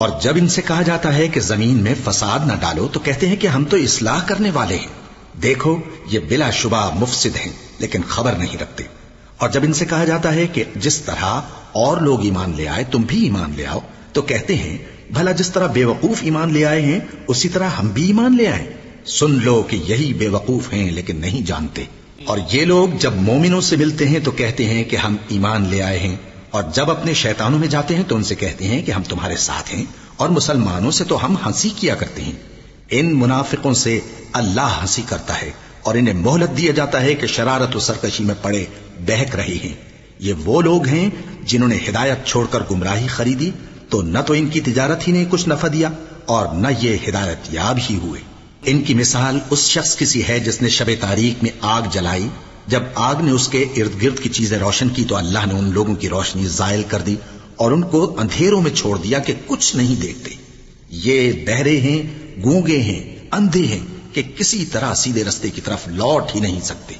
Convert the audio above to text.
اور جب ان سے کہا جاتا ہے کہ زمین میں فساد نہ ڈالو تو کہتے ہیں کہ ہم تو اصلاح کرنے والے ہیں، دیکھو یہ بلا شبہ مفسد ہیں لیکن خبر نہیں رکھتے۔ اور جب ان سے کہا جاتا ہے کہ جس طرح اور لوگ ایمان لے آئے تم بھی ایمان لے آؤ تو کہتے ہیں بھلا جس طرح بے وقوف ایمان لے آئے ہیں اسی طرح ہم بھی ایمان لے آئیں۔ سن لو کہ یہی بے وقوف ہیں لیکن نہیں جانتے۔ اور یہ لوگ جب مومنوں سے ملتے ہیں تو کہتے ہیں کہ ہم ایمان لے آئے ہیں، اور جب اپنے شیطانوں میں جاتے ہیں تو ان سے کہتے ہیں کہ ہم تمہارے ساتھ ہیں، اور مسلمانوں سے تو ہم ہنسی کیا کرتے ہیں۔ ان منافقوں سے اللہ ہنسی کرتا ہے اور انہیں مہلت دیا جاتا ہے کہ شرارت و سرکشی میں پڑے بہک رہے ہیں۔ یہ وہ لوگ ہیں جنہوں نے ہدایت چھوڑ کر گمراہی خریدی، تو نہ تو ان کی تجارت ہی نے کچھ نفع دیا اور نہ یہ ہدایت یاب ہی ہوئے۔ ان کی مثال اس شخص کی سی ہے جس نے شب تاریک میں آگ جلائی، جب آگ نے اس کے ارد گرد کی چیزیں روشن کی تو اللہ نے ان لوگوں کی روشنی زائل کر دی اور ان کو اندھیروں میں چھوڑ دیا کہ کچھ نہیں دیکھتے۔ یہ بہرے ہیں، گونگے ہیں، اندھے ہیں کہ کسی طرح سیدھے رستے کی طرف لوٹ ہی نہیں سکتے۔